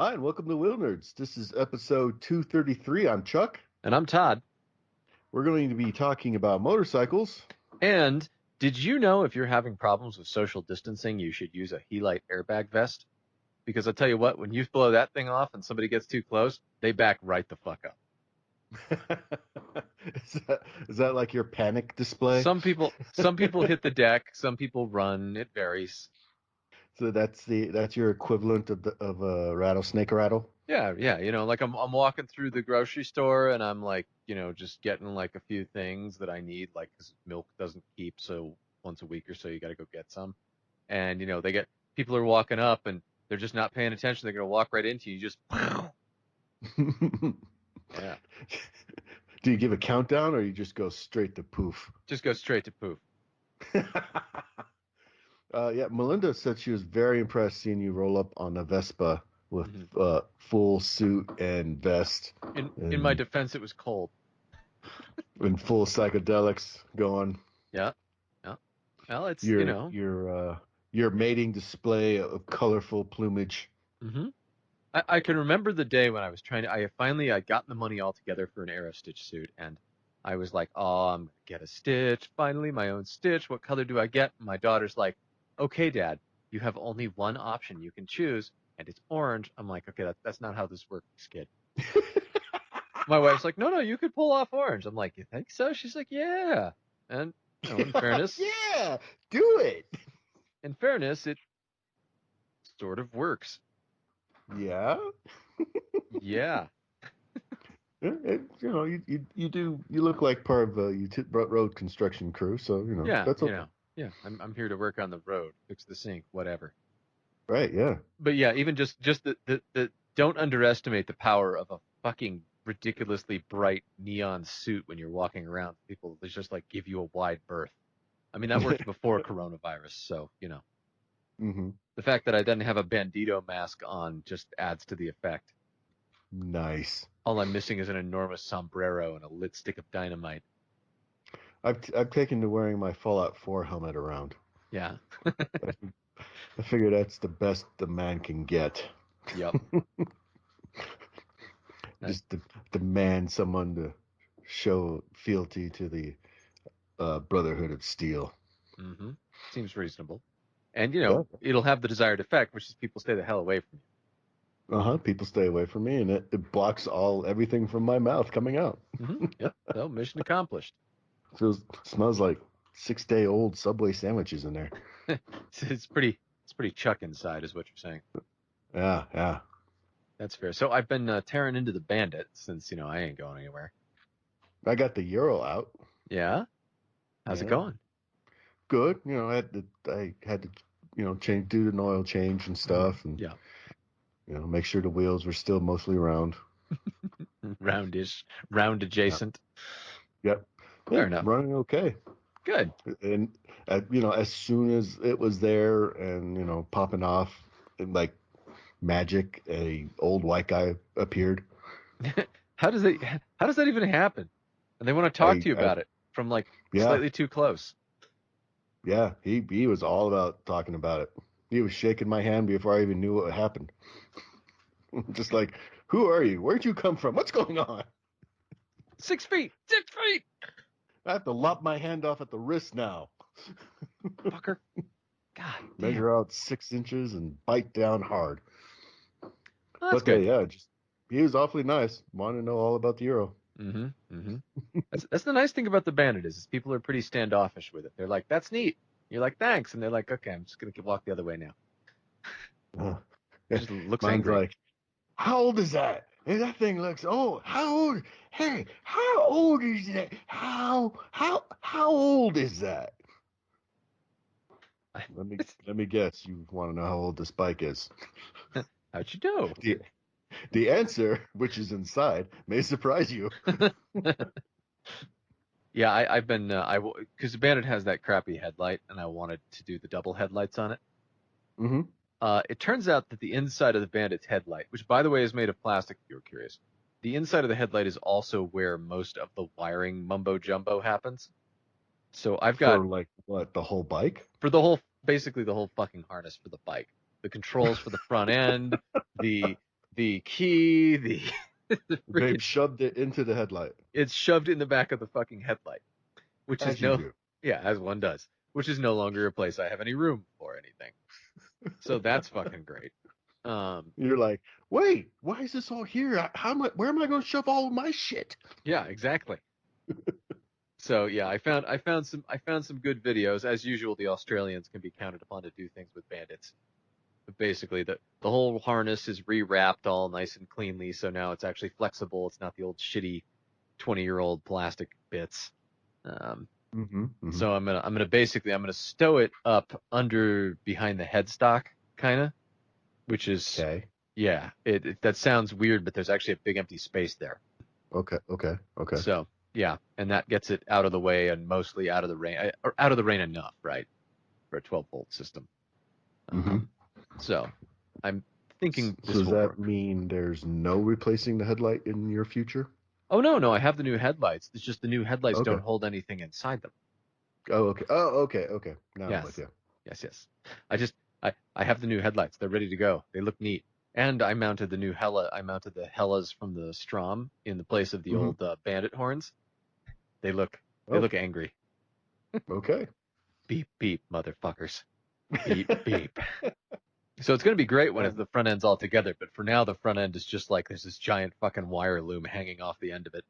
Hi, and welcome to Wheelnerds. This is episode 233. I'm Chuck. And I'm Todd. We're going to be talking about motorcycles. And did you know if you're having problems with social distancing, you should use a Helite airbag vest? Because I'll tell you what, when you blow that thing off and somebody gets too close, they back right the fuck up. Is that like your panic display? Some people hit the deck, some people run, it varies. So that's your equivalent of a rattlesnake rattle? Yeah, like I'm walking through the grocery store and I'm like, just getting like a few things that I need, like 'cause milk doesn't keep, so once a week or so you got to go get some. And people are walking up and they're just not paying attention. They're gonna walk right into you. Just yeah, Do you give a countdown or you just go straight to poof? just go straight to poof. Yeah, Melinda said she was very impressed seeing you roll up on a Vespa with full suit and vest In my defense, it was cold. and full psychedelics going. Yeah, yeah. Well, it's Your mating display of colorful plumage. hmm I can remember the day when I was I got the money all together for an Aero Stitch suit, and I was like, oh, I'm gonna get a Stitch, finally, my own Stitch. What color do I get? My daughter's like, okay, Dad, you have only one option you can choose, and it's orange. I'm like, okay, that's not how this works, kid. My wife's like, no, you could pull off orange. I'm like, you think so? She's like, yeah. And in fairness, Yeah, do it. it sort of works. Yeah. Yeah. You look like part of a road construction crew, so Yeah, that's okay. yeah. I'm here to work on the road, fix the sink, whatever. Right, yeah. But yeah, even just the don't underestimate the power of a fucking ridiculously bright neon suit when you're walking around. People they just like give you a wide berth. I mean, that worked before coronavirus, so Hmm. the fact that I didn't have a bandito mask on just adds to the effect. Nice. All I'm missing is an enormous sombrero and a lit stick of dynamite. I've taken to wearing my Fallout 4 helmet around. Yeah. I, I figure that's the best the man can get. Yep. Just to demand someone to show fealty to the Brotherhood of Steel. Mm-hmm. Seems reasonable. And, Yeah. it'll have the desired effect, which is people stay the hell away from Uh-huh. People stay away from me, and it blocks everything from my mouth coming out. you. Mm-hmm. Yep. So mission accomplished. Smells like 6-day-old Subway sandwiches in there. It's pretty Chuck inside is what you're saying. Yeah, yeah. That's fair. So I've been tearing into the Bandit since, I ain't going anywhere. I got the Euro out. Yeah? How's it going? Good. I had to, do an oil change and stuff, and Yeah. make sure the wheels were still mostly round. Roundish, round adjacent. Yep. Fair enough. Running okay. Good. And as soon as it was there and popping off, and like magic, a old white guy appeared. How does that even happen? And they want to talk to you about it from like slightly too close. Yeah, he was all about talking about it. He was shaking my hand before I even knew what happened. Just like, who are you? Where'd you come from? What's going on? 6 feet. 6 feet. I have to lop my hand off at the wrist now. Fucker. God damn. Measure out 6 inches and bite down hard. Oh, that's good. He was awfully nice. Wanted to know all about the Euro. Mm-hmm. Mm-hmm. That's the nice thing about the Bandit is people are pretty standoffish with it. They're like, "That's neat." You're like, "Thanks," and they're like, "Okay, I'm just gonna walk the other way now." It just looks Mine's angry. like, how old is that? Hey, that thing looks old. How old? Hey, how old is that? How old is that? Let me guess. You want to know how old this bike is? How'd you know? The answer, which is inside, may surprise you. Yeah, I've been because the Bandit has that crappy headlight, and I wanted to do the double headlights on it. Mm-hmm. It turns out that the inside of the Bandit's headlight, which by the way is made of plastic, if you were curious, the inside of the headlight is also where most of the wiring mumbo jumbo happens. So I've got For like what, the whole bike? for basically the whole fucking harness for the bike, the controls for the front end, the the key, the the They've freaking shoved it into the headlight, it's shoved in the back of the fucking headlight, which is as you no, do. yeah, as one does, which is no longer a place I have any room for anything. So that's fucking great. You're like, wait, why is this all here? How am I? Where am I going to shove all of my shit? yeah, exactly. So yeah, I found some good videos. As usual, the Australians can be counted upon to do things with bandits. But basically, the whole harness is rewrapped all nice and cleanly, so now it's actually flexible. It's not the old shitty 20-year-old plastic bits. Um, Mm-hmm. Mm-hmm. so I'm gonna stow it up under behind the headstock, kind of, which is Okay. yeah. That sounds weird, but there's actually a big empty space there. Okay. Okay. Okay. So yeah, and that gets it out of the way and mostly out of the rain, or out of the rain enough, right, for a 12-volt system. Mm-hmm. So I'm thinking So this does will that work. mean there's no replacing the headlight in your future? Oh no, no, I have the new headlights. It's just the new headlights Okay. don't hold anything inside them. Oh, okay. Oh, okay. Okay. Now I'm with Yes, you. yes, yes. I just I have the new headlights. They're ready to go. They look neat. And I mounted the new Hella. I mounted the Hellas from the Strom in the place of the Mm-hmm. old Bandit horns. They look they Oh, look angry. okay. Beep beep, motherfuckers. Beep beep. So it's gonna be great when Uh, it's the front end's all together. But for now, the front end is just like there's this giant fucking wire loom hanging off the end of it.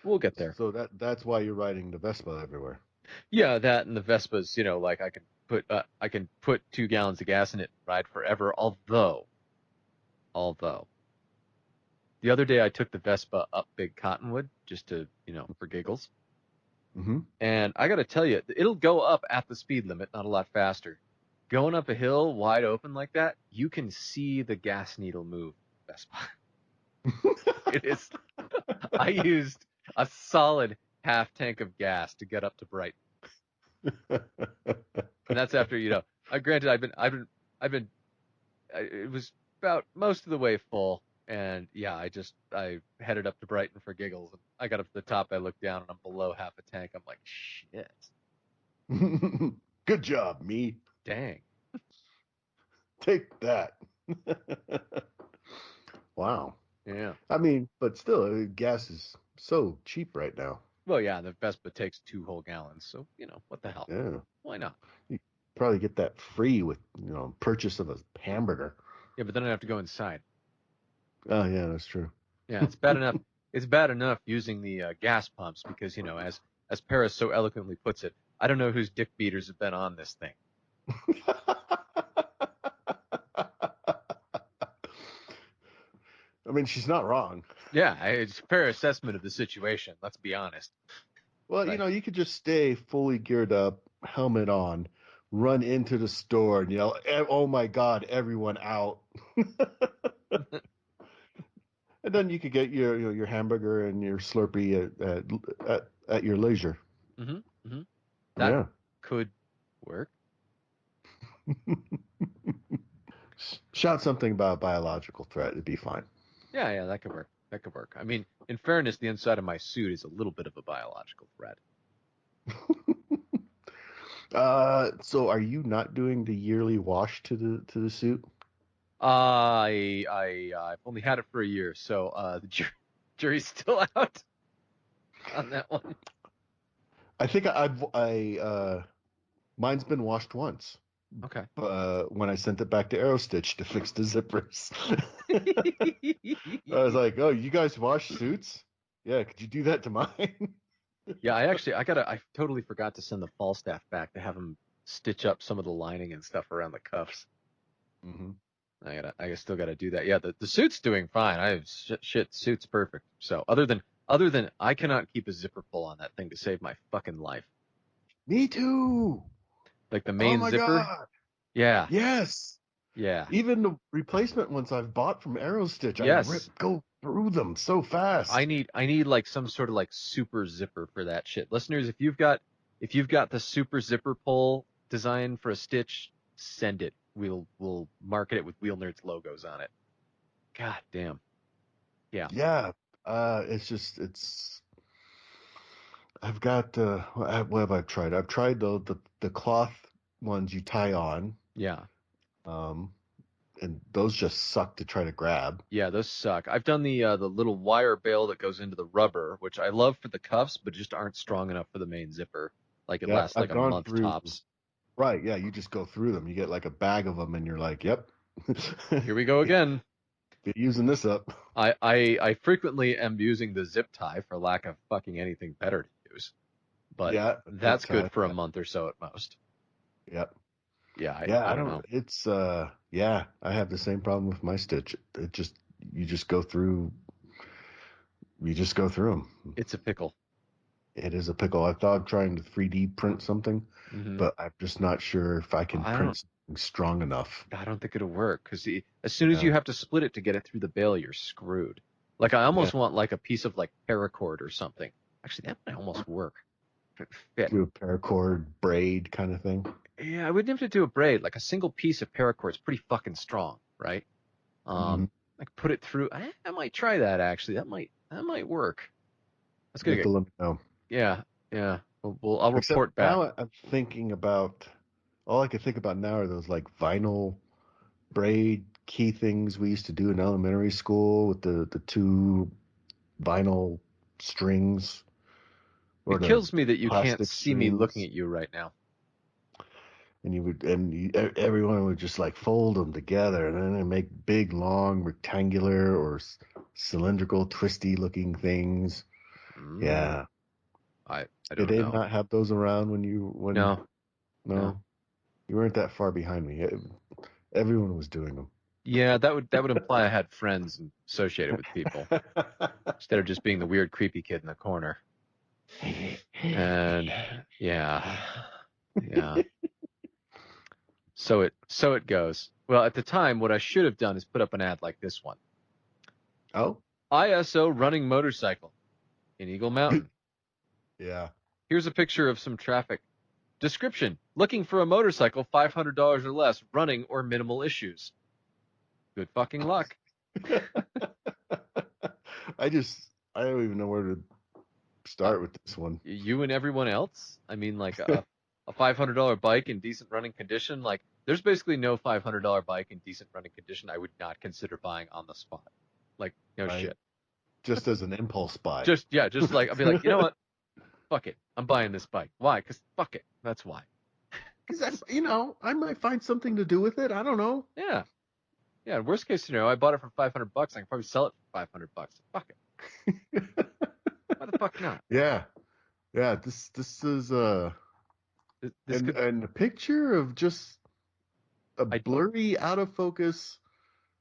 We'll get there. so that's why you're riding the Vespa everywhere. Yeah, that and the Vespas, like I can put 2 gallons of gas in it and ride forever. Although the other day I took the Vespa up Big Cottonwood just to, for giggles. Mm-hmm. And I got to tell you, it'll go up at the speed limit, not a lot faster. Going up a hill wide open like that, you can see the gas needle move. Vespa. It is. I used a solid half tank of gas to get up to Brighton, and that's after Granted, I've been it was about most of the way full. And yeah, I headed up to Brighton for giggles. And I got up to the top. I looked down and I'm below half a tank. I'm like, shit, Good job, me. dang. Take that. Wow. Yeah. I mean, but still, gas is so cheap right now. Well, yeah, the Vespa takes 2 whole gallons. So, what the hell? Yeah. Why not? You probably get that free with, purchase of a hamburger. Yeah, but then I have to go inside. Oh, yeah, that's true. Yeah, it's bad enough. It's bad enough using the gas pumps because, as Paris so eloquently puts it, I don't know whose dick beaters have been on this thing. I mean, she's not wrong. Yeah, it's a fair assessment of the situation. Let's be honest. Well, Right. you could just stay fully geared up, helmet on, run into the store and yell, "Oh my God, everyone out!" And then you could get your hamburger and your Slurpee at your leisure. hmm hmm That Yeah. could work. Shout something about a biological threat. It'd be fine. Yeah, yeah, that could work. That could work. I mean, in fairness, the inside of my suit is a little bit of a biological threat. So are you not doing the yearly wash to the suit? I've only had it for a year, so the jury's still out on that one. I think mine's been washed once. Okay. When I sent it back to Aerostitch to fix the zippers. I was like, "Oh, you guys wash suits? Yeah, could you do that to mine?" Yeah, I totally forgot to send the Falstaff back to have him stitch up some of the lining and stuff around the cuffs. Hmm. I still gotta do that. Yeah, the suit's doing fine. Shit, suit's perfect. So other than I cannot keep a zipper pull on that thing to save my fucking life. Me too. Like the Oh main my zipper. God. Yeah, Yes. yeah, Even the replacement ones I've bought from Aerostitch, yes. go through them so fast. I need like some sort of like super zipper for that shit. Listeners, if you've got the super zipper pull design for a stitch, send it. We'll market it with Wheelnerds logos on it. God damn. Yeah. Yeah. It's I've got what have I tried? I've tried the cloth ones you tie on. Yeah. Um, and those just suck to try to grab. Yeah, those suck. I've done the little wire bail that goes into the rubber, which I love for the cuffs, but just aren't strong enough for the main zipper. Like it Yeah, lasts like I've a gone month through. tops. Right, yeah, you just go through them. You get like a bag of them, and you're like, "Yep, Here we go again. get using this up." I frequently am using the zip tie for lack of fucking anything better to use, but Yeah, zip that's good tie. for a Yeah, month or so at most. yep. Yeah, Yeah, I I don't don't. know. It's yeah, I have the same problem with my stitch. It just you just go through. You just go through them. It's a pickle. It is a pickle. I thought of trying to 3D print something, Hmm. but I'm just not sure if I can I print don't something strong enough. I don't think it'll work because as soon as you Yeah, have to split it to get it through the bail, you're screwed. Like I yeah. almost want like a piece of like paracord or something. Actually, that might almost work. Fit. Do a paracord braid kind of thing. Yeah, I wouldn't have to do a braid. Like a single piece of paracord is pretty fucking strong, right? Hmm. I could put it through. I might try that actually. That might work. That's You gonna have to get. let me know. Yeah, yeah. I'll Except report back. now I'm thinking about all I can think about now are those like vinyl braid key things we used to do in elementary school with the two vinyl strings or It the kills me that you can't plastic see me looking strings, at you right now. and everyone would just like fold them together and then they make big long rectangular or cylindrical twisty looking things. Mm, Yeah. I Did don't they know. not have those around when No, no. no, you weren't that far behind me. Everyone was doing them. Yeah, that would imply I had friends associated with people instead of just being the weird, creepy kid in the corner. And yeah, yeah. So it goes. Well, at the time, what I should have done is put up an ad like this one. Oh, ISO running motorcycle in Eagle Mountain. yeah. Here's a picture of some traffic. Description: looking for a motorcycle, $500 or less, running or minimal issues. Good fucking luck. I don't even know where to Uh, start with this one. you and everyone else. I mean, like a $500 bike in decent running condition. Like, there's basically no $500 bike in decent running condition I would not consider buying on the spot. Like, no Right? shit. Just as an impulse buy. Just yeah, just like I'll be like, you know what? Fuck it. I'm buying this bike. Why? Because fuck it. That's why. Because I might find something to do with it. I don't know. Yeah. Yeah. Worst case scenario, I bought it for $500. I can probably sell it for $500. Fuck it. Why the fuck not? Yeah, yeah. This is This could. and a picture of just a I blurry, out of focus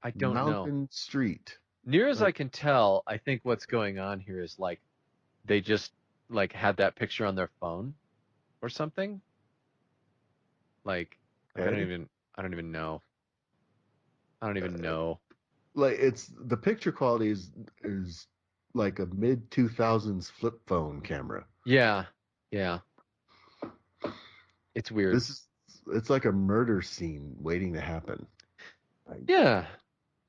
I don't know. mountain street. Near as I Like, can tell, I think what's going on here is like they just like had that picture on their phone or something. Like okay, I don't even know. I don't even know. like it's the picture quality is like a mid 2000s flip phone camera. Yeah. Yeah. It's weird. This is it's like a murder scene waiting to happen. Like, Yeah.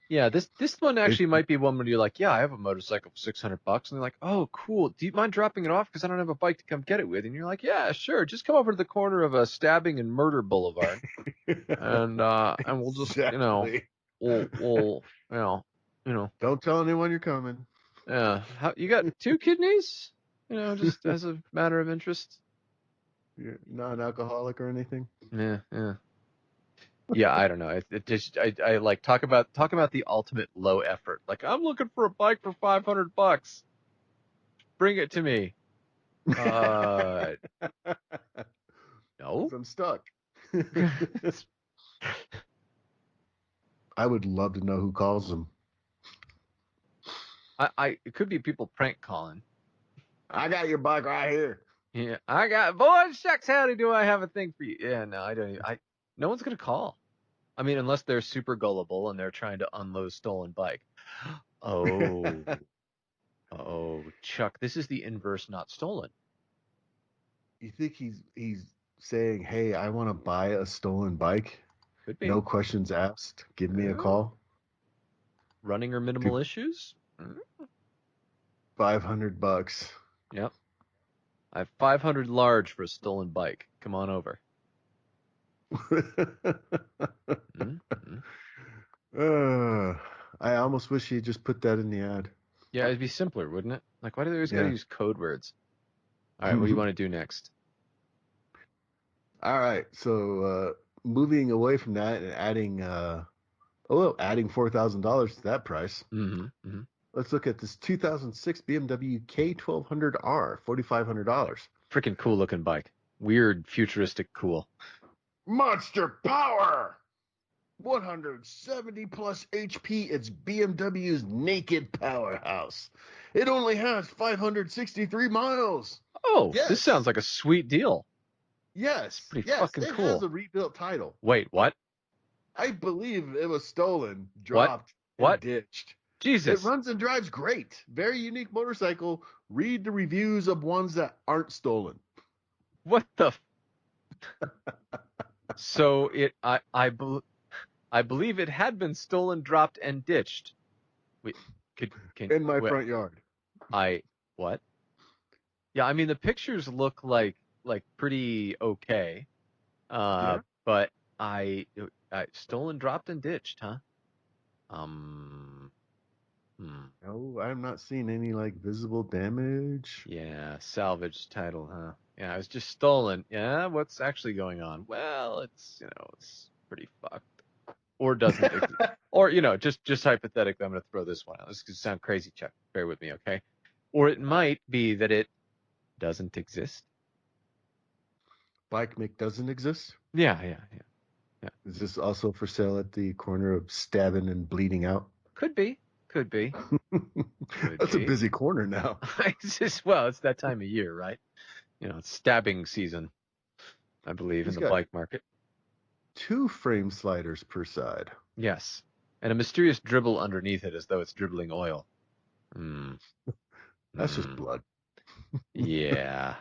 Yeah, this one it, actually might be one where you're like, yeah, I have a motorcycle for $600, and they're like, oh, cool. Do you mind dropping it off? Because I don't have a bike to come get it with. And you're like, yeah, sure. Just come over to the corner of a stabbing and murder boulevard, and we'll just, exactly. we'll, you know, Don't tell anyone you're coming. yeah. How you got two kidneys? Just as a matter of interest. You're not an alcoholic or anything. Yeah, yeah. Yeah, I don't know. It just I like talk about the ultimate low effort. Like I'm looking for a bike for $500. Bring it to me. Uh, no. Because I'm stuck. I would love to know who calls them. It could be people prank calling. I got your bike right here. Yeah, I got boy shucks howdy do I have a thing for you? Yeah, no, I don't. No one's gonna call. I mean, unless they're super gullible and they're trying to unload stolen bike. Oh, oh, Chuck, this is the inverse, not stolen. You think he's saying, "Hey, I want to buy a stolen bike. Could No be. questions asked. Give me a Oh, call. running or minimal issues. Mm, $500." yep. I have 500 large for a stolen bike. Come on over. Mm-hmm. Uh, I almost wish he just put that in the ad. Yeah, it'd be simpler, wouldn't it? Like, why do they always got to Yeah. use code words? All right, what do you want to do next? All right. So moving away from that and adding $4,000 to that price. Mm-hmm. Let's look at this 2006 BMW K1200R, $4,500. Freaking cool looking bike. Weird, futuristic, cool. Monster power! 170 plus HP. It's BMW's naked powerhouse. It only has 563 miles. Oh, this sounds Yes, like a sweet deal. It's yes, pretty yes. fucking It has cool. a rebuilt title. Wait, what? I believe it was stolen, What? dropped, and What? ditched. It Jesus. runs and drives great. Very unique motorcycle. Read the reviews of ones that aren't stolen. What the? So I believe it had been stolen, dropped, and ditched. Wait, can In my what? front yard. I what? Yeah, I mean the pictures look like pretty okay. Yeah. But I stolen, dropped, and ditched, huh? Um, hmm. No, I'm not seeing any like visible damage. Yeah, salvage title, huh? Yeah, it was just stolen. Yeah, what's actually going on? Well, it's pretty fucked. Or doesn't exist. Or, just hypothetically, I'm going to throw this one out. This could sound crazy, Chuck. Bear with me, okay? Or it might be that it doesn't exist. Bike Mick doesn't exist. Yeah. Is this also for sale at the corner of stabbing and bleeding out? Could be. Could be. Could That's a be. busy corner now. Well, it's that time of year, right? It's stabbing season, I believe, in He's the got bike market. 2 frame sliders per side. Yes. And a mysterious dribble underneath it as though it's dribbling oil. Hmm. That's just Hmm. blood. Yeah.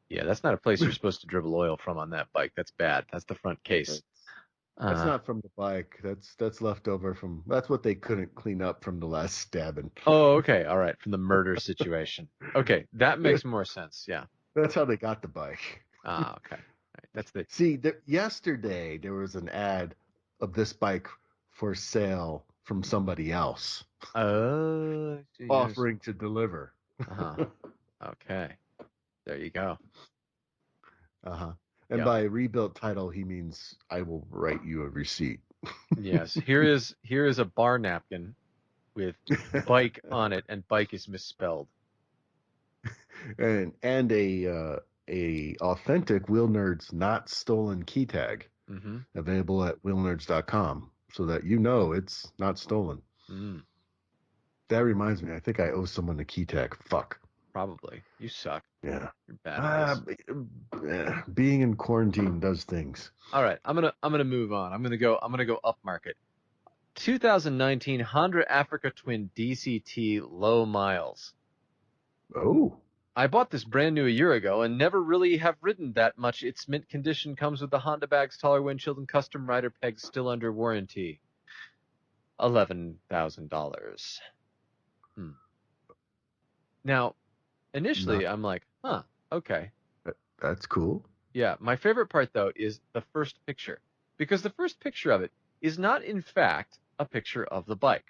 Yeah, that's not a place you're supposed to dribble oil from on that bike. That's bad. That's the front case. That's, that's Uh, not from the bike. That's left over from. That's what they couldn't clean up from the last stabbing. oh, okay. All right. From the murder situation. Okay. That makes more sense. Yeah. That's how they got the bike. Ah, okay. All right. That's the, See, yesterday there was an ad of this bike for sale from somebody else oh, yours. offering to deliver. Uh-huh. Okay. There you go. Uh-huh. And Yep. by rebuilt title, he means I will write you a receipt. Yes. Here is a bar napkin with bike on it, and bike is misspelled. and a authentic Wheelnerds not stolen key tag Mm-hmm. available at wheelnerds.com so that you know it's not stolen. Mm, That reminds me, I think I owe someone a key tag. Fuck. probably. You suck. Yeah. You're bad at this. Being in quarantine does things. All right, I'm gonna move on. I'm gonna go upmarket. 2019 Honda Africa Twin DCT low miles. Oh, I bought this brand new a year ago and never really have ridden that much. Its mint condition, comes with the Honda bags, taller windshield, and custom rider pegs, still under warranty. $11,000. Hmm. Now, initially, not I'm like, huh, okay. that's cool. Yeah, my favorite part though is the first picture, because the first picture of it is not in fact a picture of the bike.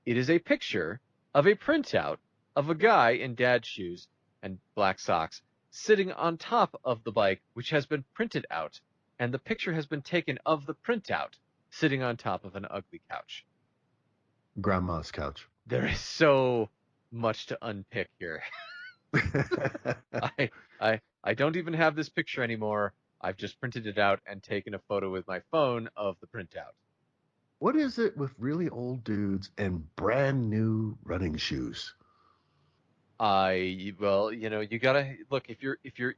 It is a picture of a printout of a guy in dad shoes and black socks sitting on top of the bike, which has been printed out, and the picture has been taken of the printout sitting on top of an ugly couch. Grandma's couch. There is so much to unpick here. I I don't even have this picture anymore. I've just printed it out and taken a photo with my phone of the printout. What is it with really old dudes and brand new running shoes? Well, you gotta look, if you're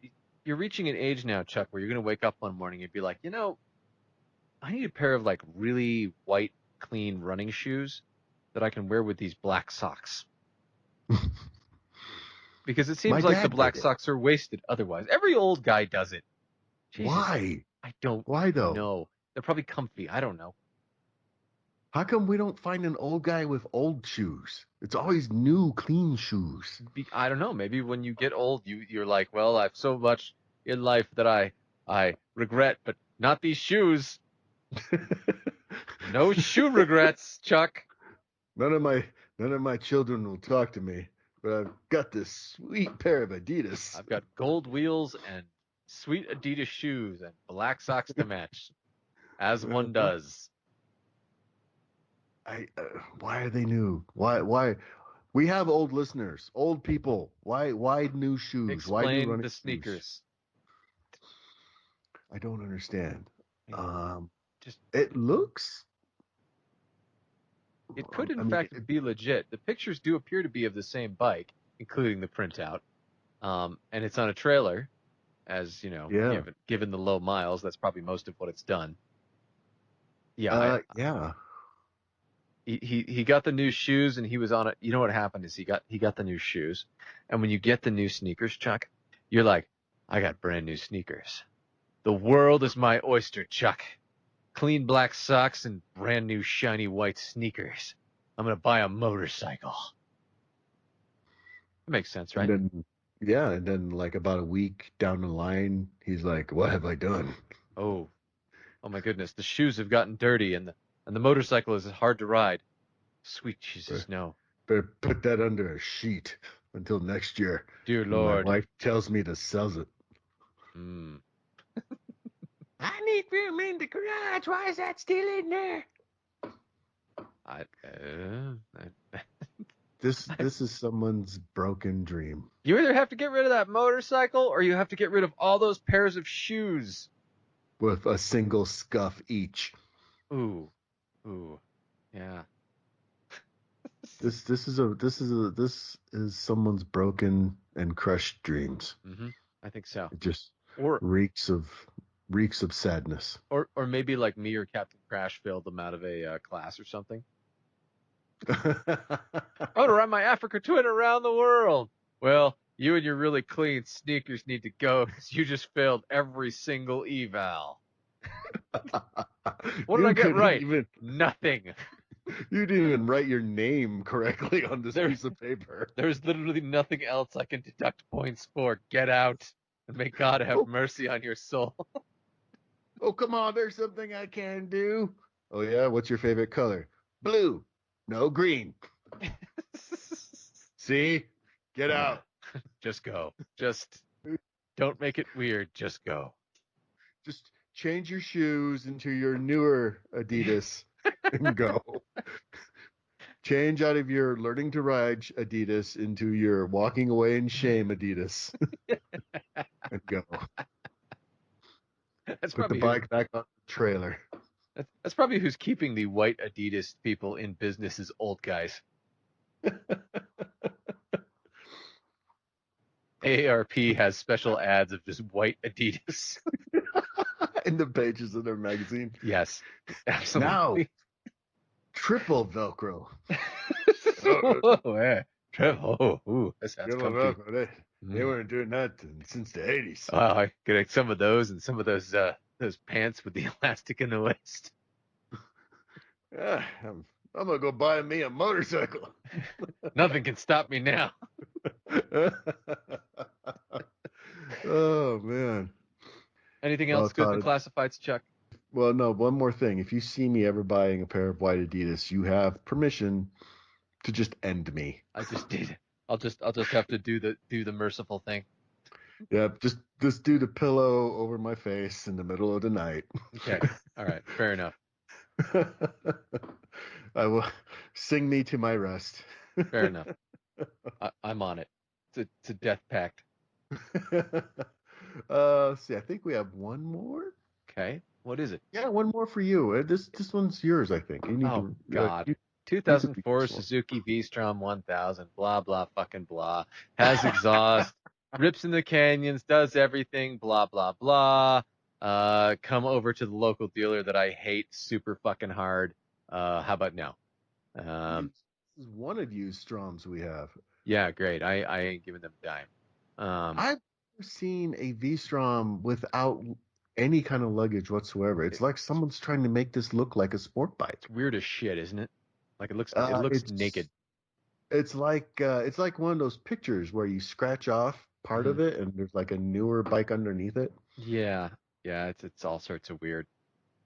reaching an age now, Chuck, where you're gonna wake up one morning and be like, I need a pair of like really white, clean running shoes that I can wear with these black socks. Because it My seems like the dad black did it. socks are wasted otherwise. Every old guy does it. Jesus, Why? I don't Why though? know. They're probably comfy. I don't know. How come we don't find an old guy with old shoes? It's always new, clean shoes. I don't know. Maybe when you get old, you're like, well, I've so much in life that I regret, but not these shoes. No shoe regrets, Chuck. None of my children will talk to me, but I've got this sweet pair of Adidas. I've got gold wheels and sweet Adidas shoes and black socks to match, as one does. Why are they new? Why? We have old listeners, old people. Why new shoes? Why new Explain running the shoes? sneakers. I don't understand. I just It looks. It could, in I mean, fact, be legit. The pictures do appear to be of the same bike, including the printout. And it's on a trailer, as you know, yeah. given the low miles, that's probably most of what it's done. Yeah, Yeah. he got the new shoes and he was on it. You know what happened is he got the new shoes, and when you get the new sneakers, Chuck, you're like, I got brand new sneakers. The world is my oyster, Chuck. Clean black socks and brand new shiny white sneakers. I'm gonna buy a motorcycle. That makes sense, And right? then, yeah, and then like about a week down the line, he's like, "What have I done?" Oh, oh my goodness, the shoes have gotten dirty and the motorcycle is hard to ride. Sweet Jesus, Better, no. better put that under a sheet until next year Dear when my Lord. wife tells me to sell it. Hmm. I need room in the garage. Why is that still in there? I, This is someone's broken dream. you either have to get rid of that motorcycle or you have to get rid of all those pairs of shoes. With a single scuff each. Ooh, ooh, yeah. This is someone's broken and crushed dreams. Mm-hmm. I think so. It just Or reeks of sadness. or maybe like me or Captain Crash failed them out of a class or something. Oh, to ride my Africa Twin around the world. Well, you and your really clean sneakers need to go because you just failed every single eval. What did I You get couldn't right? even Nothing. you didn't even write your name correctly on this There, piece of paper. there's literally nothing else I can deduct points for. Get out, and may God have Oh, mercy on your soul. oh, come on, there's something I can do. Oh yeah, what's your favorite color? Blue. No, green. See? Get out. Just go. Just don't make it weird. Just go. Just change your shoes into your newer Adidas and go. Change out of your learning to ride Adidas into your walking away in shame Adidas and go. That's Put the probably who. bike back on the trailer. That's probably who's keeping the white Adidas people in business as old guys. AARP has special ads of just white Adidas. In the pages of their magazine. Yes, Now, absolutely. triple Velcro. Whoa, yeah. Oh, ooh, that sounds Triple comfy. Velcro. They Mm. weren't doing that since the 80s. Wow, I get some of those and some of those pants with the elastic in the waist. Yeah, I'm going to go buy me a motorcycle. Nothing can stop me now. Oh, man. Anything Well, else good in the Todd, classifieds, Chuck? well, no, one more thing. If you see me ever buying a pair of white Adidas, you have permission to just end me. I just did. I'll just have to do the merciful thing. Yeah, just do the pillow over my face in the middle of the night. Okay. All right. Fair enough. I will sing me to my rest. Fair enough. I'm on it. It's a death pact. See, I think we have one more. Okay. What is it? Yeah, one more for you. This one's yours, I think. You need Oh to God. you could read 2004 this one. Suzuki V-Strom 1000. Blah blah fucking blah. Has exhaust. Rips in the canyons. Does everything. Blah blah blah. Come over to the local dealer that I hate super fucking hard. How about now? This is one of you Stroms we have. Yeah, great. I ain't giving them a dime. I've never seen a V-Strom without any kind of luggage whatsoever. It's It, like someone's trying to make this look like a sport it's bike. weird as shit, isn't it? Like it looks naked. It's like one of those pictures where you scratch off part Hmm. of it and there's like a newer bike underneath it. Yeah, yeah. It's all sorts of weird.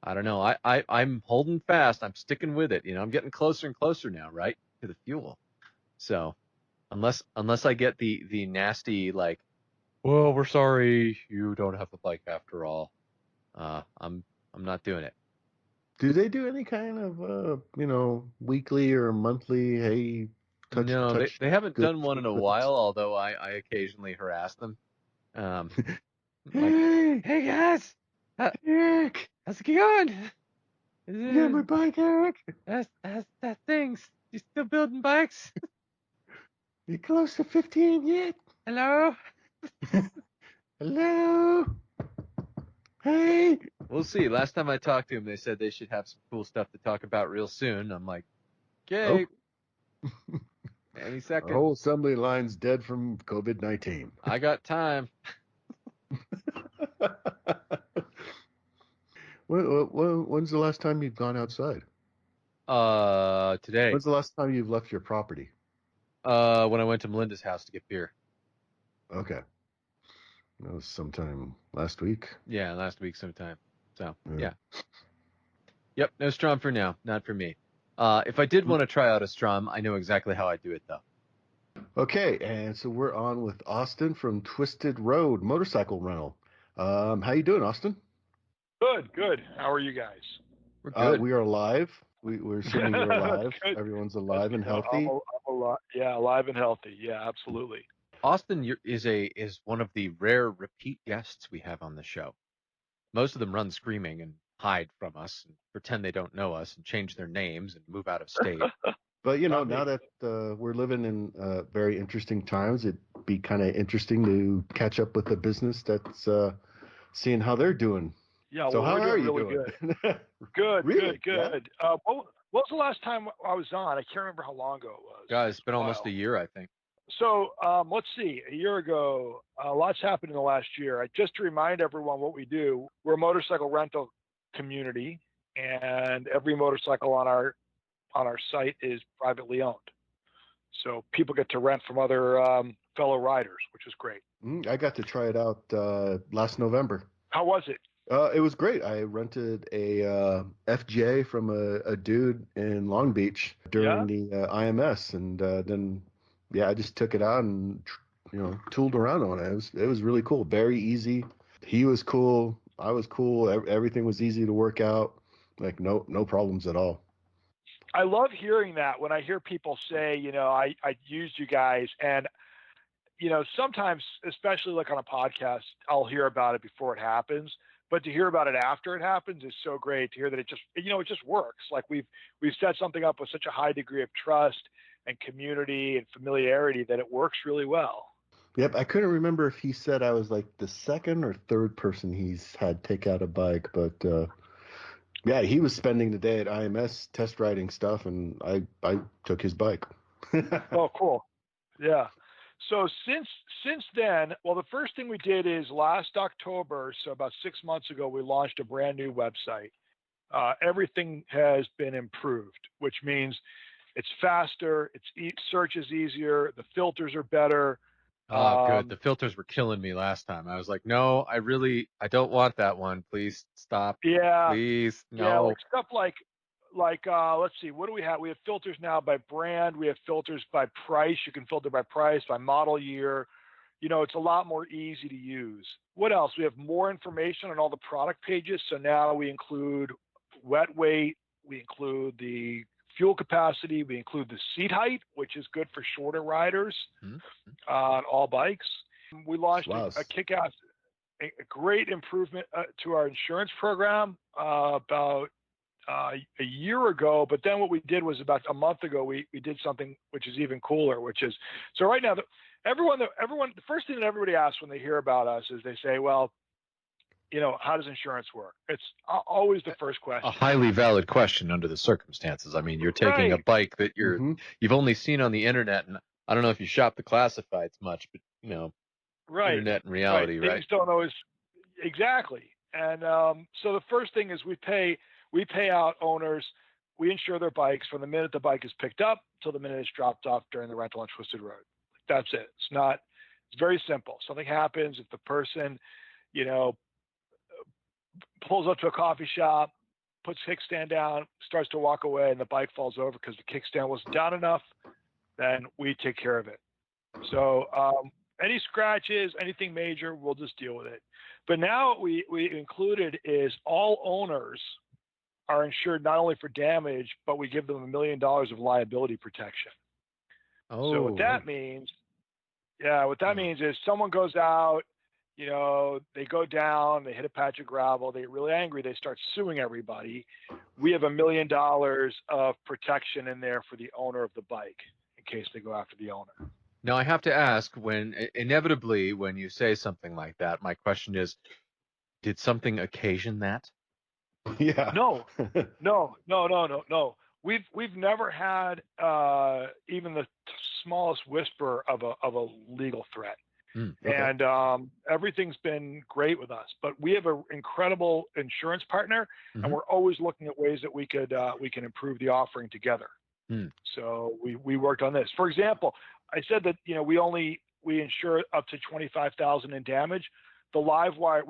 I don't know. I'm holding fast. I'm sticking with it. I'm getting closer and closer now, right, to the fuel. So unless I get the nasty like, well, we're sorry, you don't have a bike after all. I'm not doing it. Do they do any kind of weekly or monthly, hey, No, they touch they haven't good done one in a with while. us? Although I occasionally harass them. Um, like, Hey, hey guys, how, Eric, how's it going? you got Is my bike, Eric? that things? You still building bikes? You close to 15 yet? Hello? Hello? Hey? We'll see. Last time I talked to them, they said they should have some cool stuff to talk about real soon. I'm like, Oh, okay, any our second. whole assembly line's dead from COVID-19. I got time. When's the last time you've gone outside? Today. When's the last time you've left your property? When I went to Melinda's house to get beer. Okay. That was sometime last week. Yeah, last week sometime. So Yeah. yeah. Yep, no Strom for now. Not for me. If I did want to try out a Strom, I know exactly how I do it though. Okay, and so we're on with Austin from Twisted Road Motorcycle Rental. How you doing, Austin? Good, good. How are you guys? We're good. We are live. We're assuming you're That's alive. good. Everyone's That's alive and good. healthy. I'm a lot. Yeah, alive and healthy. Yeah, absolutely. Austin is one of the rare repeat guests we have on the show. Most of them run screaming and hide from us and pretend they don't know us and change their names and move out of state. But Not now me. that we're living in very interesting times, it'd be kind of interesting to catch up with the business that's seeing how they're doing. Yeah, So well, how we're are doing you really doing? good. Good, good, Really? Yeah. good. What was the last time I was on? I can't remember how long ago it was. Guys, it's It's been been a almost a while. year, I think. So let's see. A year ago, lots happened in the last year. Just to remind everyone what we do, we're a motorcycle rental community, and every motorcycle on our site is privately owned. So people get to rent from other fellow riders, which is great. I got to try it out last November. How was it? It was great. I rented a FJ from a dude in Long Beach during Yeah, the IMS, and then yeah, I just took it out and tooled around on it. It was really cool. Very easy. He was cool. I was cool. Everything was easy to work out. Like no problems at all. I love hearing that when I hear people say, I used you guys, and sometimes, especially like on a podcast, I'll hear about it before it happens. But to hear about it after it happens is so great. To hear that it just works. Like we've set something up with such a high degree of trust and community and familiarity that it works really well. Yep, I couldn't remember if he said I was like the second or third person he's had take out a bike, but yeah, he was spending the day at IMS test riding stuff, and I took his bike. Oh, cool. Yeah. So since then, well, the first thing we did is last October, so about 6 months ago, we launched a brand new website. Everything has been improved, which means it's faster, search is easier, the filters are better. Oh, good. The Um, filters were killing me last time. I was like, no, I don't want that one. Please stop. yeah, Please, yeah, like no. stuff like let's see, what do we have? We have filters now by brand. We have filters by price. You can filter by price, by model year. It's a lot more easy to use. What else? We have more information on all the product pages. So now we include wet weight, we include the fuel capacity, we include the seat height, which is good for shorter riders Hmm? on all bikes. We launched Wow. a kick-ass, a great improvement to our insurance program about a year ago. But then what we did was about a month ago, we did something which is even cooler, which is so right now, everyone, the first thing that everybody asks when they hear about us is they say, well, how does insurance work? It's always the first A question. highly valid question under the circumstances. I mean, you're taking a Right, bike that Hmm. you've only seen on the internet, and I don't know if you shop the classifieds much, but right, internet and right. reality, right? Things don't always exactly. And so the first thing is we pay out owners. We insure their bikes from the minute the bike is picked up till the minute it's dropped off during the rental on Twisted Road. That's it. It's very simple. Something happens if the person, you know, pulls up to a coffee shop, puts kickstand down, starts to walk away, and the bike falls over because the kickstand wasn't down enough, then we take care of it. So any scratches, anything major, we'll just deal with it. But now what we included is all owners are insured not only for damage, but we give them $1 million of liability protection. Oh. So what that means, means is someone goes out, they go down, they hit a patch of gravel, they get really angry, they start suing everybody. We have $1 million of protection in there for the owner of the bike in case they go after the owner. Now I have to ask, inevitably when you say something like that, my question is, did something occasion that? Yeah. No. We've never had even the smallest whisper of a legal threat. Okay. And everything's been great with us. But we have an incredible insurance partner, and we're always looking at ways that we can improve the offering together. So we worked on this. For example, I said that we insure up to $25,000 in damage. The live wire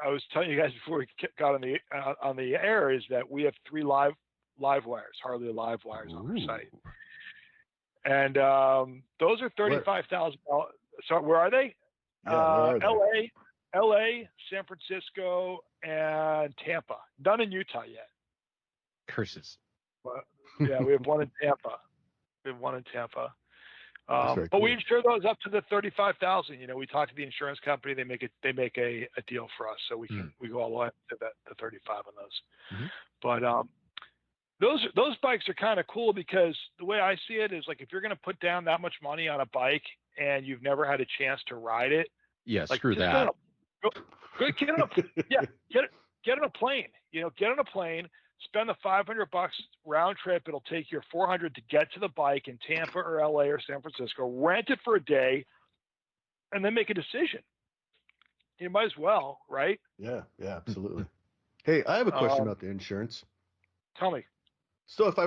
I was telling you guys before we got on the air is that we have 3 live wires, Harley live wires on our site, and those are $35,000. So where are they? Yeah, where are they? L.A., San Francisco, and Tampa. None in Utah yet. Curses. But, yeah, we have one in Tampa. But cool. we insure those up to the $35,000. We talk to the insurance company. They make a deal for us, so we go all the way up to the 35 on those. But those bikes are kind of cool because the way I see it is like if you're going to put down that much money on a bike and you've never had a chance to ride it, screw that. Get on a plane. Get on a plane. Spend the $500 round trip. It'll take you $400 to get to the bike in Tampa or LA or San Francisco. Rent it for a day, and then make a decision. You might as well, right? Yeah, absolutely. Hey, I have a question about the insurance. Tell me. So if I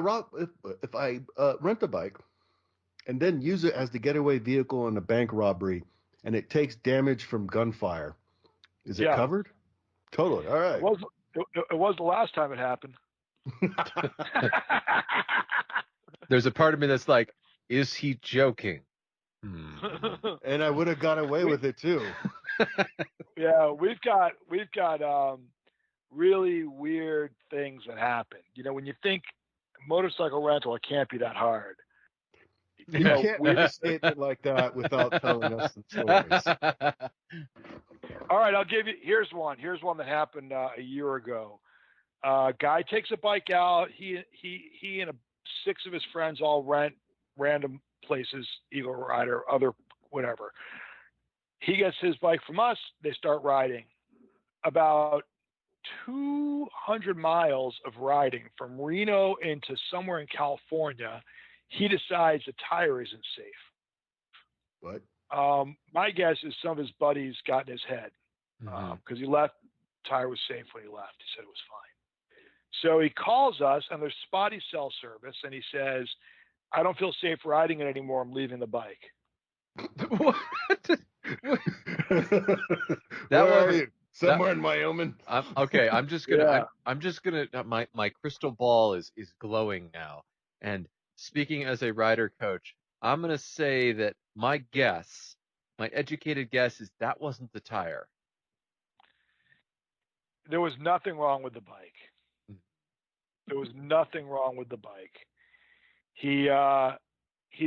rent a bike and then use it as the getaway vehicle in a bank robbery, and it takes damage from gunfire, is it covered? Totally. All right. It was the last time it happened. There's a part of me that's like, is he joking? And I would have got away with it too. Yeah, we've got really weird things that happen. When you think motorcycle rental, it can't be that hard. You can't make a statement like that without telling us some stories. All right, I'll give you. Here's one that happened a year ago. Guy takes a bike out. He and 6 of his friends all rent random places, Eagle Rider, other whatever. He gets his bike from us. They start riding. About 200 miles of riding from Reno into somewhere in California. He decides the tire isn't safe. What? My guess is some of his buddies got in his head because he left. The tire was safe when he left. He said it was fine. So he calls us, and there's spotty cell service, and he says, "I don't feel safe riding it anymore. I'm leaving the bike." What? Where are you? Somewhere in Wyoming. Okay, I'm just gonna. My crystal ball is glowing now. And speaking as a rider coach, I'm gonna say that my educated guess is that wasn't the tire. There was nothing wrong with the bike. There was nothing wrong with the bike. He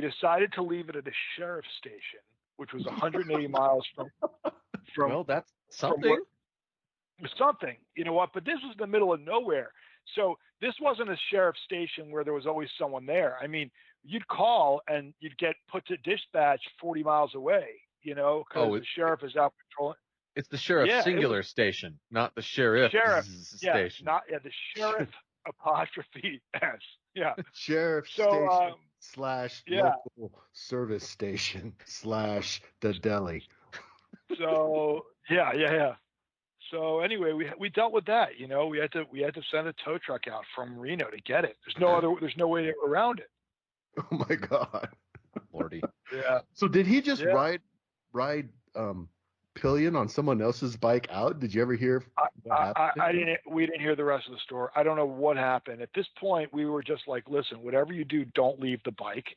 decided to leave it at a sheriff's station, which was 180 miles from. Well, that's something. Something, you know what? But this was in the middle of nowhere. So this wasn't a sheriff's station where there was always someone there. I mean, you'd call and you'd get put to dispatch 40 miles away, because the sheriff is out patrolling. It's the sheriff singular station, not the sheriff station. The sheriff apostrophe S. Yeah. Sheriff station / local service station / the deli. So yeah. So anyway, we dealt with that. We had to send a tow truck out from Reno to get it. There's no way around it. Oh my God, Lordy. Yeah. So did he just ride pillion on someone else's bike out? Did you ever hear what happened? We didn't hear the rest of the story. I don't know what happened. At this point, we were just like, listen, whatever you do, don't leave the bike.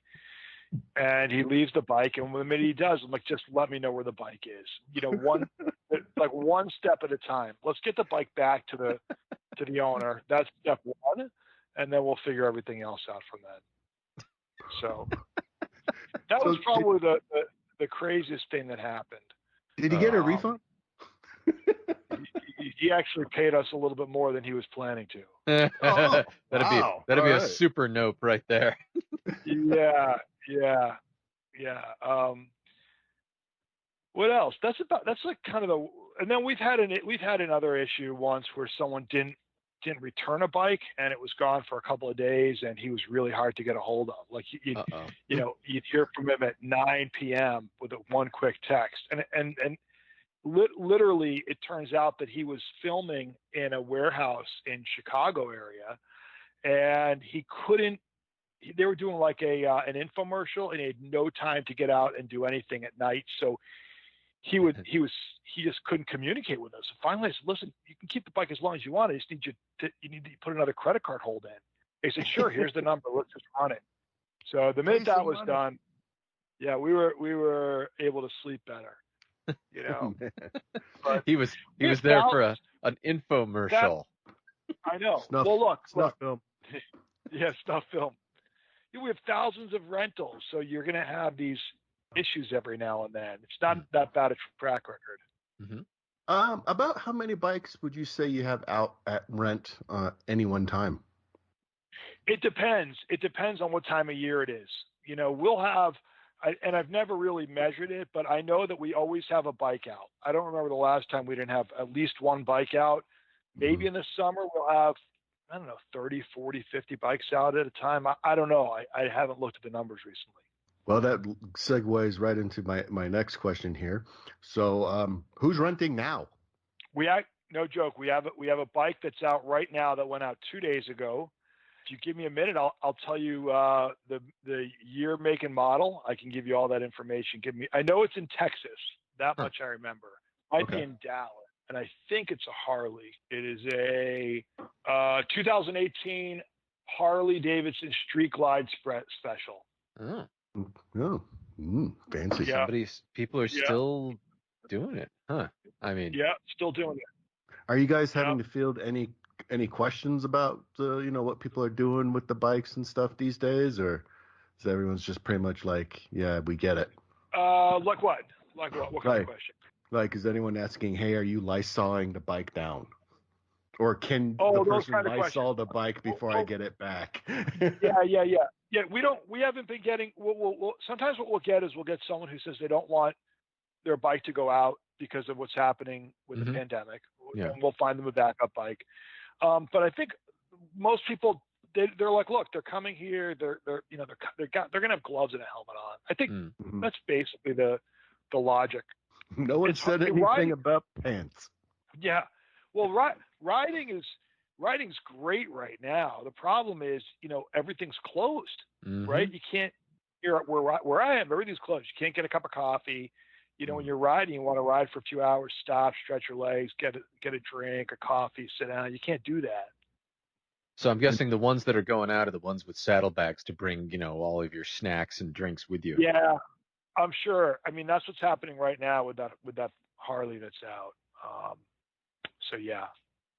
And he leaves the bike, and the minute he does, I'm like, just let me know where the bike is. One step at a time. Let's get the bike back to the owner. That's step one, and then we'll figure everything else out from that. So that was probably the craziest thing that happened. Did he get a refund? He actually paid us a little bit more than he was planning to. That'd be a super nope right there. Yeah. What else? That's like kind of and then we've had another issue once where someone didn't return a bike and it was gone for a couple of days and he was really hard to get a hold of. Like you'd hear from him at 9 p.m. with one quick text, and literally it turns out that he was filming in a warehouse in Chicago area, and he couldn't. They were doing like an infomercial, and he had no time to get out and do anything at night. So he just couldn't communicate with us. So finally, I said, "Listen, you can keep the bike as long as you want. I just need you need to put another credit card hold in." He said, "Sure, here's the number. Let's just run it." So the minute that was done, yeah, we were able to sleep better. But he was there for an infomercial. I know. Snuff film. Yeah, snuff film. We have thousands of rentals, so you're going to have these issues every now and then. It's not that bad a track record. Mm-hmm. About how many bikes would you say you have out at rent any one time? It depends. It depends on what time of year it is. We'll have, and I've never really measured it, but I know that we always have a bike out. I don't remember the last time we didn't have at least one bike out. Maybe in the summer we'll have, I don't know, 30, 40, 50 bikes out at a time. I don't know. I haven't looked at the numbers recently. Well, that segues right into my next question here. So who's renting now? No joke. We have a bike that's out right now that went out 2 days ago. If you give me a minute, I'll tell you the year, make, and model. I can give you all that information. I know it's in Texas. That much I remember. Might be in Dallas. And I think it's a Harley. It is a 2018 Harley Davidson Street Glide Special. Fancy. Yeah. People are still doing it, huh? I mean, yeah, still doing it. Are you guys having to field any questions about what people are doing with the bikes and stuff these days, or is everyone's just pretty much like, yeah, we get it? Like what? Like what? What kind of question? Like, is anyone asking, hey, are you Lysoling the bike down? Or can the person Lysol the bike before I get it back? Yeah, we haven't been getting, sometimes what we'll get is we'll get someone who says they don't want their bike to go out because of what's happening with the pandemic. Yeah. And we'll find them a backup bike. But I think most people, they're like, look, they're coming here. They're going to have gloves and a helmet on. I think that's basically the logic. No one said anything about pants. Yeah. Well, riding's great right now. The problem is, everything's closed, right? You can't, where I am, everything's closed. You can't get a cup of coffee. When you're riding, you want to ride for a few hours, stop, stretch your legs, get a drink, a coffee, sit down. You can't do that. So I'm guessing the ones that are going out are the ones with saddlebags to bring, all of your snacks and drinks with you. Yeah, I'm sure. I mean, that's what's happening right now with that Harley that's out. So yeah.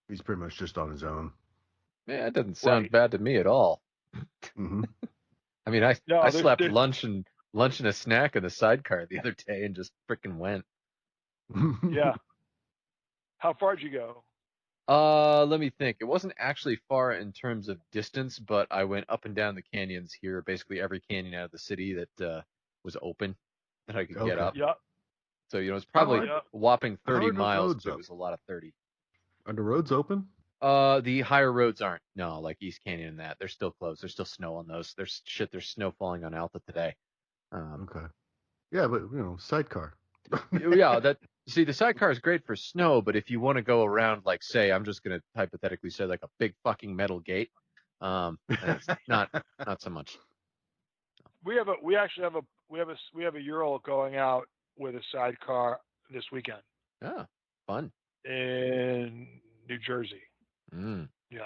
He's pretty much just on his own. Yeah, it doesn't sound bad to me at all. I mean, I slapped lunch and a snack in the sidecar the other day and just freaking went. Yeah. How far did you go? Let me think. It wasn't actually far in terms of distance, but I went up and down the canyons here, basically every canyon out of the city that was open that I could get up. Yeah. So, it's probably a whopping 30 miles, but it was a lot of 30. Are the roads open? The higher roads aren't. No, like East Canyon and that. They're still closed. There's still snow on those. There's snow falling on Alta today. Okay. Yeah, but, sidecar. Yeah, the sidecar is great for snow, but if you want to go around, like, say, I'm just going to hypothetically say, like, a big fucking metal gate, it's not so much. We have a Ural going out with a sidecar this weekend. Oh, fun. in New Jersey. Mm. Yeah.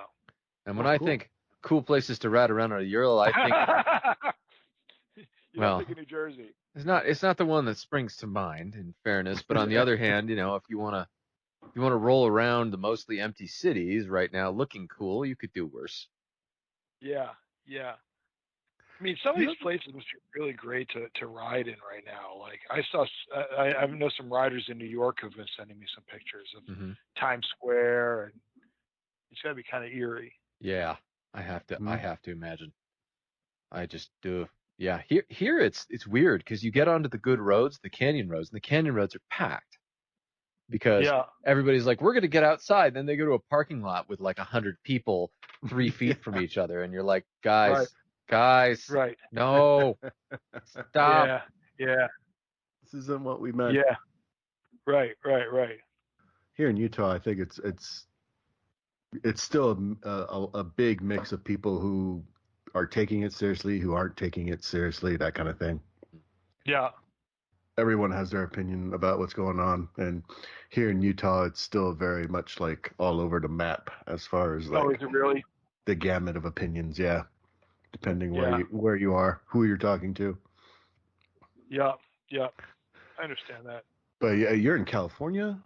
And when Oh, I cool. think cool places to ride around on a Ural, I think, You don't well, think of New Jersey. it's not the one that springs to mind, in fairness. But on the other hand, if you wanna roll around the mostly empty cities right now, looking cool, you could do worse. Yeah. Yeah. I mean, some of You these ever, places must be really great to ride in right now. Like I know some riders in New York who've been sending me some pictures of Hmm. Times Square, and it's got to be kind of eerie. Yeah, I have to. I Mhm. have to imagine. I just do. Yeah, here it's weird because you get onto the good roads, the canyon roads, and the canyon roads are packed because Yeah. everybody's like, we're gonna get outside. Then they go to a parking lot with like 100 people 3 feet from Yeah. each other, and you're like, Right. guys, Right. no, stop. Yeah. Yeah. This isn't what we meant. Yeah. Right. Right. Right. Here in Utah, I think it's still a big mix of people who are taking it seriously, who aren't taking it seriously, that kind of thing. Yeah. Everyone has their opinion about what's going on, and here in Utah, it's still very much like all over the map as far as Oh, like is it really? the gamut of opinions. Yeah, depending Yeah. where you are, who you're talking to. Yeah. Yeah. I understand that. But yeah, you're in California.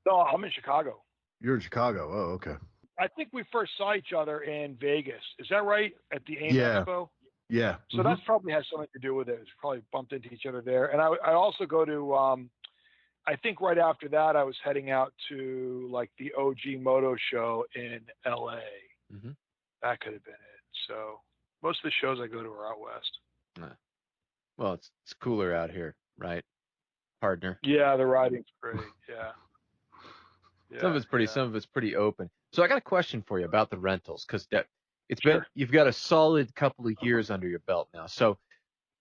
No, I'm in Chicago. You're in Chicago. Oh, okay. I think we first saw each other in Vegas. Is that right? At the AIM Yeah, Expo? yeah. So that's probably has something to do with it. It's probably bumped into each other there. And I also go to, I think right after that, I was heading out to like the OG Moto show in LA. Hmm. That could have been it. So most of the shows I go to are out west. Well, it's cooler out here, right, partner? Yeah, the riding's great. Yeah. Some of Yeah. it's pretty, Yeah. some of it's pretty open. So I got a question for you about the rentals, because Sure. you've got a solid couple of years under your belt now. So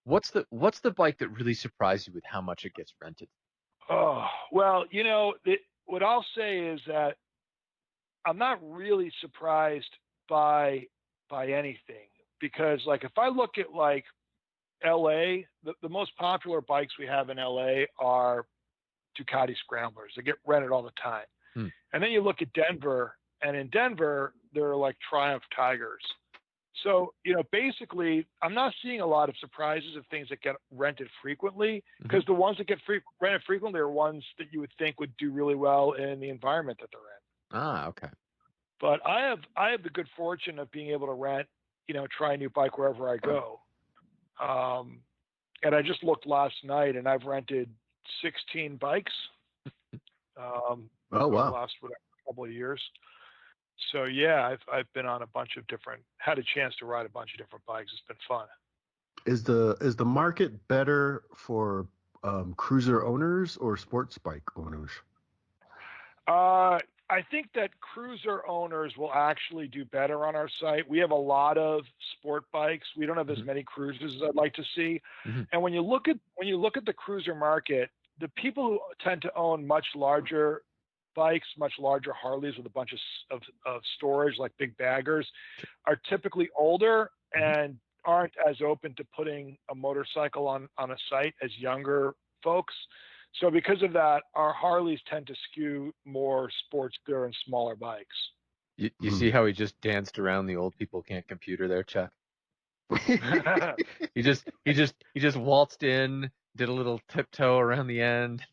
what's the bike that really surprised you with how much it gets rented? Oh, well, what I'll say is that I'm not really surprised by anything because like if I look at like LA, the most popular bikes we have in LA are Ducati Scramblers. They get rented all the time. Hmm. And then you look at Denver, and in Denver, they're like Triumph Tigers. So, basically, I'm not seeing a lot of surprises of things that get rented frequently Hmm. because the ones that get rented frequently are ones that you would think would do really well in the environment that they're in. Ah, okay. But I have the good fortune of being able to rent, try a new bike wherever I go. Um, and I just looked last night, and I've rented 16 bikes Oh, over the wow. last couple of years. So yeah, I've been on a bunch of had a chance to ride a bunch of different bikes. It's been fun. Is the market better for cruiser owners or sports bike owners? I think that cruiser owners will actually do better on our site. We have a lot of sport bikes. We don't have as Hmm. many cruisers as I'd like to see. Hmm. And when you look at the cruiser market, the people who tend to own much larger bikes, much larger Harleys with a bunch of storage, like big baggers, are typically older Hmm. and aren't as open to putting a motorcycle on a site as younger folks. So because of that, our Harleys tend to skew more sportster and smaller bikes. You Hmm. see how he just danced around the old people can't computer there, Chuck? He just waltzed in, did a little tiptoe around the end.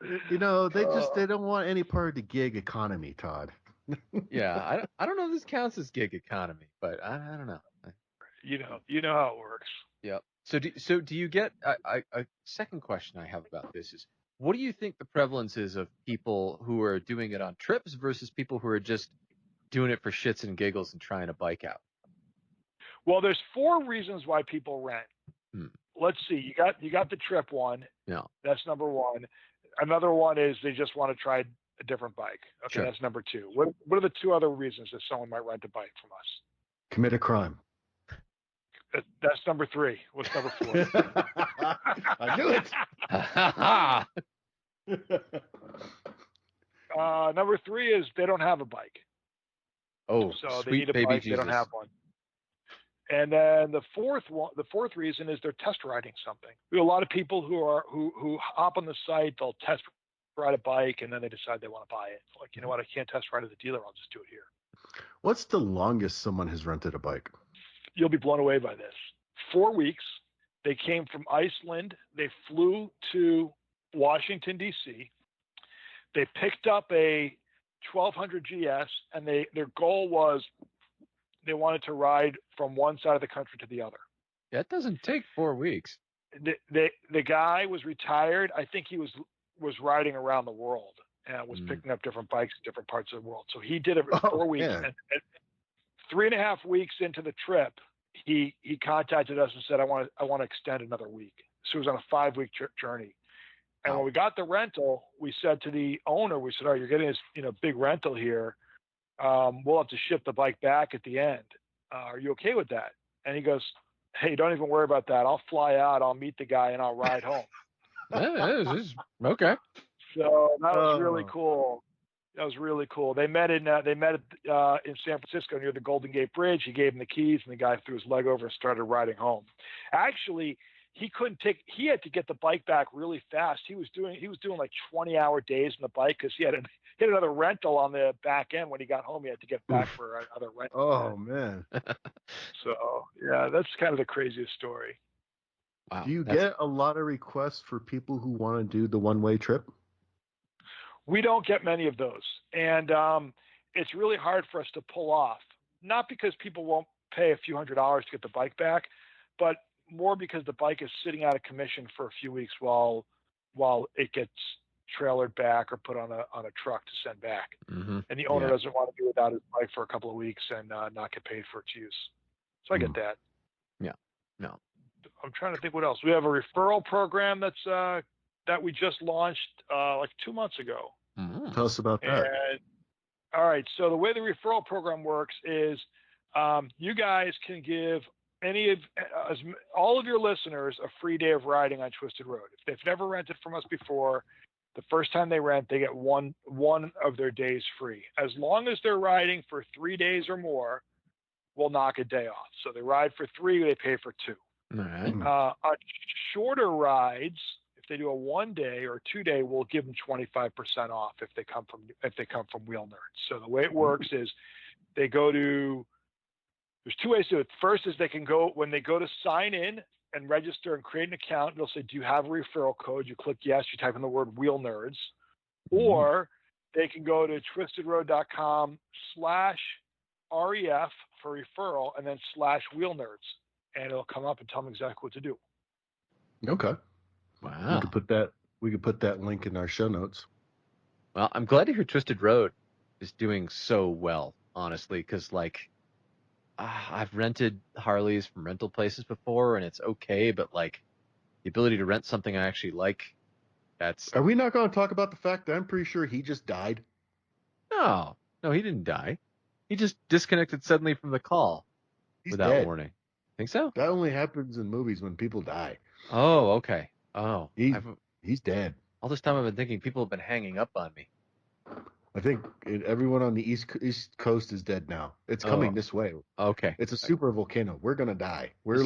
They uh, they don't want any part of the gig economy, Todd. Yeah, I don't know if this counts as gig economy, but I don't know. you know how it works. Yep. So do you get a second question I have about this is what do you think the prevalence is of people who are doing it on trips versus people who are just doing it for shits and giggles and trying to bike out? Well, there's 4 reasons why people rent. Hmm. Let's see. You got the trip one. Yeah. That's number one. Another one is they just want to try a different bike. Okay, Sure. that's number two. What are the 2 other reasons that someone might rent a bike from us? Commit a crime. That's number 3. What's number 4? I knew it. Number 3 is they don't have a bike. Oh, So they sweet need a baby bike. They don't Jesus. have one. And then the fourth reason is they're test riding something. We have a lot of people who hop on the site. They'll test ride a bike, and then they decide they want to buy it. Like, you know what? I can't test ride at the dealer. I'll just do it here. What's the longest someone has rented a bike? You'll be blown away by this. 4 weeks. They came from Iceland. They flew to Washington, D.C. They picked up a 1200 GS, and their goal was they wanted to ride from one side of the country to the other. That doesn't take 4 weeks. The guy was retired. I think he was riding around the world and was picking up different bikes in different parts of the world. So he did it for 4 weeks. Yeah. And 3.5 weeks into the trip, he contacted us and said, I want to extend another week. So it was on a 5-week journey. And when we got the rental, we said to the owner, we said, "Oh, you're getting this, big rental here. We'll have to ship the bike back at the end. Are you okay with that?" And he goes, "Hey, don't even worry about that. I'll fly out. I'll meet the guy and I'll ride home." Okay. So that was really cool. That was really cool. They met in San Francisco near the Golden Gate Bridge. He gave him the keys, and the guy threw his leg over and started riding home. Actually, he had to get the bike back really fast. He was doing like 20-hour days on the bike because he had another rental on the back end. When he got home, he had to get back for another rental. Oh man. So yeah, that's kind of the craziest story. Wow. Do you get a lot of requests for people who want to do the one-way trip? We don't get many of those, and it's really hard for us to pull off. Not because people won't pay a few $100s to get the bike back, but more because the bike is sitting out of commission for a few weeks while it gets trailered back or put on a truck to send back. Mm-hmm. And the owner doesn't want to be without his bike for a couple of weeks and not get paid for its use. So I get that. Yeah. No. I'm trying to think what else. We have a referral program that we just launched like 2 months ago. Mm-hmm. Tell us about that. And, all right. So the way the referral program works is you guys can give all of your listeners a free day of riding on Twisted Road. If they've never rented from us before, the first time they rent, they get one of their days free. As long as they're riding for 3 days or more, we'll knock a day off. So they ride for 3, they pay for 2. All right. On shorter rides, if they do a 1-day or 2-day, we'll give them 25% off if they come from Wheelnerds. So the way it works is there's 2 ways to do it. First is when they go to sign in and register and create an account, it'll say, "Do you have a referral code?" You click yes, you type in the word Wheelnerds, or they can go to twistedroad.com/REF for referral and then /Wheelnerds, and it'll come up and tell them exactly what to do. Okay. Wow. We could put that link in our show notes. Well, I'm glad to hear Twisted Road is doing so well, honestly, because I've rented Harleys from rental places before, and it's okay, but the ability to rent something I actually like, that's... Are we not going to talk about the fact that I'm pretty sure he just died? No, he didn't die. He just disconnected suddenly from the call without dead. warning. Think so? That only happens in movies when people die. Oh, okay. Oh, he's dead. All this time I've been thinking people have been hanging up on me. I think everyone on the East Coast is dead now. It's coming this way. Okay. It's a super volcano. We're going to die. We're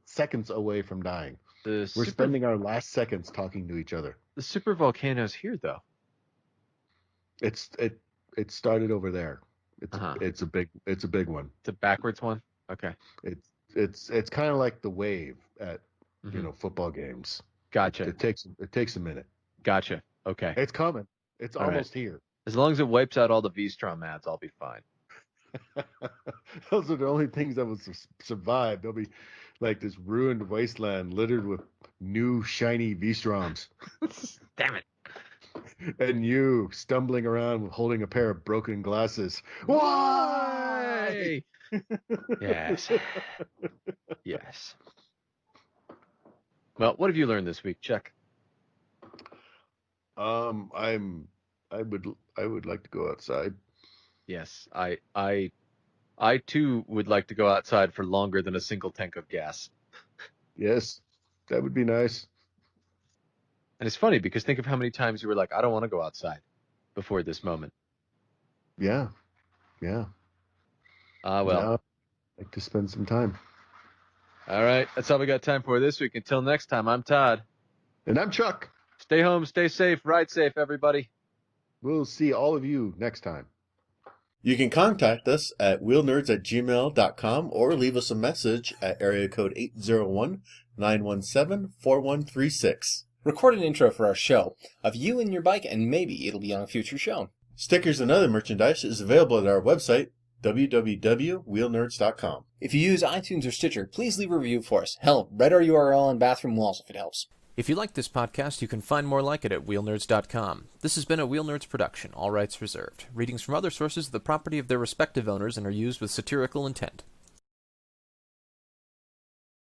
seconds away from dying. We're spending our last seconds talking to each other. The super volcano's here, though. It started over there. It's a big one. It's a backwards one? Okay. It's kind of like the wave at football games. Gotcha. It takes a minute. Gotcha. Okay. It's coming. It's almost here. As long as it wipes out all the V-Strom ads, I'll be fine. Those are the only things that will survive. They'll be like this ruined wasteland littered with new shiny V-Stroms. Damn it. And you stumbling around holding a pair of broken glasses. Why? Yes. Yes. Well, what have you learned this week, Chuck? I would like to go outside. Yes, I too would like to go outside for longer than a single tank of gas. Yes, that would be nice. And it's funny because think of how many times you were like, I don't want to go outside before this moment. Yeah. Well. Now I'd like to spend some time. All right, that's all we got time for this week. Until next time, I'm Todd. And I'm Chuck. Stay home, stay safe, ride safe, everybody. We'll see all of you next time. You can contact us at wheelnerds@gmail.com or leave us a message at area code 801-917-4136. Record an intro for our show of you and your bike, and maybe it'll be on a future show. Stickers and other merchandise is available at our website, www.wheelnerds.com. If you use iTunes or Stitcher, please leave a review for us. Hell, write our URL on bathroom walls if it helps. If you like this podcast, you can find more like it at Wheelnerds.com. This has been a Wheelnerds production, all rights reserved. Readings from other sources are the property of their respective owners and are used with satirical intent.